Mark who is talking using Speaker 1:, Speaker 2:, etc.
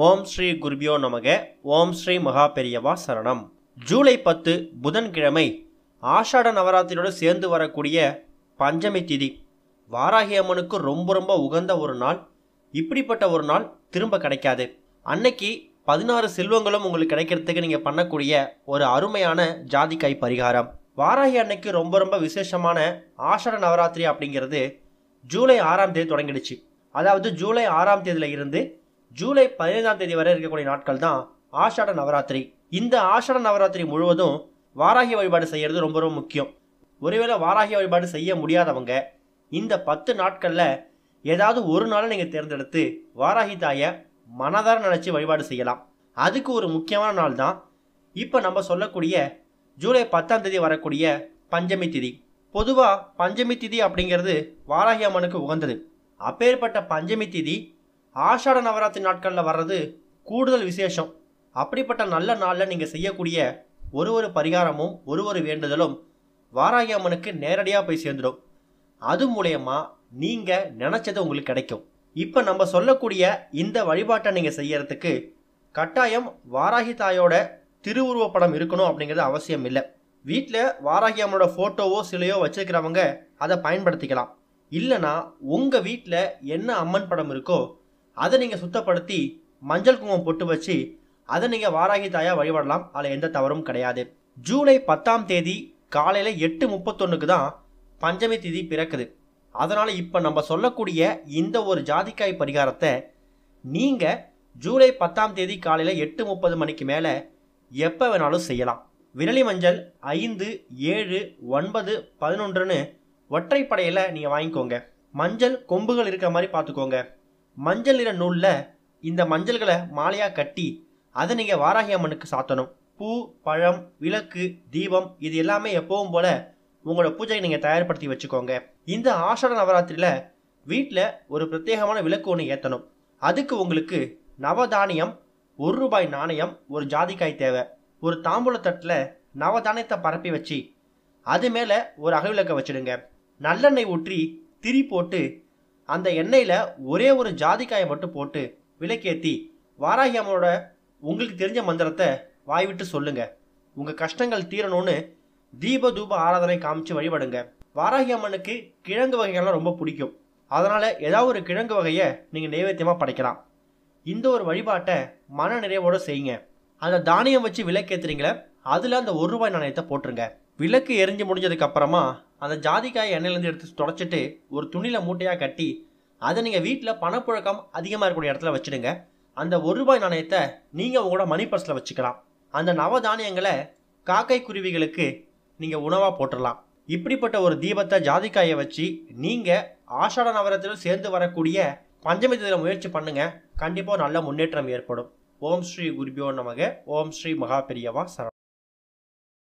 Speaker 1: ஓம் ஸ்ரீ குருபியோ நமக. ஓம் ஸ்ரீ மகா பெரியவா சரணம். ஜூலை 10 புதன்கிழமை ஆஷாட நவராத்திரியோடு சேர்ந்து வரக்கூடிய பஞ்சமி திதி. வாராகி அம்மனுக்கு ரொம்ப ரொம்ப உகந்த ஒரு நாள். இப்படிப்பட்ட ஒரு நாள் திரும்ப கிடைக்காது. அன்னைக்கு 16 செல்வங்களும் உங்களுக்கு கிடைக்கிறதுக்கு நீங்கள் பண்ணக்கூடிய ஒரு அருமையான ஜாதிக்காய் பரிகாரம். வாராகி அன்னைக்கு ரொம்ப ரொம்ப விசேஷமான ஆஷாட நவராத்திரி அப்படிங்கிறது ஜூலை 6ஆம் தேதி தொடங்கிடுச்சு. அதாவது ஜூலை 6ஆம் தேதியில இருந்து ஜூலை 15ஆம் தேதி வரை இருக்கக்கூடிய நாட்கள் தான் ஆஷாட நவராத்திரி. இந்த ஆஷாட நவராத்திரி முழுவதும் வாராகி வழிபாடு செய்யறது ரொம்ப ரொம்ப முக்கியம். ஒருவேளை வாராகி வழிபாடு செய்ய முடியாதவங்க இந்த 10 நாட்கள்ல ஏதாவது ஒரு நாளை நீங்க தேர்ந்தெடுத்து வாராகி தாயை மனதார நினைச்சு வழிபாடு செய்யலாம். அதுக்கு ஒரு முக்கியமான நாள் தான் இப்ப நம்ம சொல்லக்கூடிய ஜூலை 10ஆம் தேதி வரக்கூடிய பஞ்சமி திதி. பொதுவா பஞ்சமி திதி அப்படிங்கிறது வாராகி அம்மனுக்கு உகந்தது. அப்பேற்பட்ட பஞ்சமி திதி ஆஷாட நவராத்திரி நாட்களில் வர்றது கூடுதல் விசேஷம். அப்படிப்பட்ட நல்ல நாளில் நீங்கள் செய்யக்கூடிய ஒரு பரிகாரமும் ஒரு வேண்டுதலும் வாராகி அம்மனுக்கு நேரடியாக போய் சேர்ந்துடும். அது மூலயமா நீங்கள் நினச்சது உங்களுக்கு கிடைக்கும். இப்போ நம்ம சொல்லக்கூடிய இந்த வழிபாட்டை நீங்கள் செய்யறதுக்கு கட்டாயம் வாராகி தாயோட திருவுருவப்படம் இருக்கணும் அப்படிங்கிறது அவசியம் இல்லை. வீட்டில் வாராகி அம்மனோட ஃபோட்டோவோ சிலையோ வச்சுருக்கிறவங்க அதை பயன்படுத்திக்கலாம். இல்லைனா உங்கள் வீட்டில் என்ன அம்மன் படம் இருக்கோ அதை நீங்கள் சுத்தப்படுத்தி மஞ்சள் குங்குமம் போட்டு வச்சு அதை நீங்கள் வாராகி தாயாக வழிபடலாம். அதில் எந்த தவறும் கிடையாது. ஜூலை 10ஆம் தேதி காலையில் 8:31க்கு தான் பஞ்சமி திதி பிறக்குது. அதனால் இப்போ நம்ம சொல்லக்கூடிய இந்த ஒரு ஜாதிக்காய் பரிகாரத்தை நீங்கள் ஜூலை 10ஆம் தேதி காலையில் 8:30 மணிக்கு மேலே எப்போ வேணாலும் செய்யலாம். விரலி மஞ்சள் 5, 7, 9, 11ன்னு ஒற்றைப்படையில் நீங்கள் வாங்கிக்கோங்க. மஞ்சள் கொம்புகள் இருக்கிற மாதிரி பார்த்துக்கோங்க. மஞ்சள் நிற நூலில் இந்த மஞ்சள்களை மாலையாக கட்டி அதை நீங்கள் வாராகி அம்மனுக்கு சாத்தணும். பூ, பழம், விளக்கு, தீபம் இது எல்லாமே எப்பவும் போல் உங்களோட பூஜையை நீங்கள் தயார்படுத்தி வச்சுக்கோங்க. இந்த ஆஷாட நவராத்திரியில் வீட்டில் ஒரு பிரத்யேகமான விளக்கு ஒன்று ஏற்றணும். அதுக்கு உங்களுக்கு நவதானியம், ₹1 நாணயம், ஒரு ஜாதிக்காய் தேவை. ஒரு தாம்பூலத்தட்டில் நவதானியத்தை பரப்பி வச்சு அது மேலே ஒரு அகவிளக்கை வச்சுடுங்க. நல்லெண்ணெய் ஊற்றி திரி போட்டு அந்த எண்ணெயில் ஒரே ஒரு ஜாதிக்காயை மட்டும் போட்டு விளக்கேற்றி வாராகி அம்மனோட உங்களுக்கு தெரிஞ்ச மந்திரத்தை வாய்விட்டு சொல்லுங்க. உங்கள் கஷ்டங்கள் தீரணும்னு தீப தூப ஆராதனை காமிச்சு வழிபடுங்க. வாராகி அம்மனுக்கு கிழங்கு வகைகள்லாம் ரொம்ப பிடிக்கும். அதனால் ஏதாவது ஒரு கிழங்கு வகையை நீங்கள் நைவேத்தியமாக படைக்கலாம். இந்த ஒரு வழிபாட்டை மன நிறைவோடு செய்யுங்க. அந்த தானியம் வச்சு விளக்கேற்றுறீங்களே அதில் அந்த ₹1 நாணயத்தை போட்டுருங்க. விளக்கு எரிஞ்சு முடிஞ்சதுக்கு அப்புறமா அந்த ஜாதிக்காயை எண்ணெயிலேருந்து எடுத்து தொடச்சிட்டு ஒரு துணியில் மூட்டையாக கட்டி அதை நீங்கள் வீட்டில் பணப்புழக்கம் அதிகமாக இருக்கக்கூடிய இடத்துல வச்சுடுங்க. அந்த ₹1 நாணயத்தை நீங்கள் உங்களோட மணி பர்ஸில் வச்சுக்கலாம். அந்த நவதானியங்களை காக்கை குருவிகளுக்கு நீங்கள் உணவாக போட்டுடலாம். இப்படிப்பட்ட ஒரு தீபத்தை ஜாதிக்காயை வச்சு நீங்கள் ஆஷாட நவராத்திரியில் சேர்ந்து வரக்கூடிய பஞ்சமி திதியில் முயற்சி பண்ணுங்க. கண்டிப்பாக நல்ல முன்னேற்றம் ஏற்படும். ஓம் ஸ்ரீ குருபியோ நமக. ஓம் ஸ்ரீ மகா பெரியவா சரணம்.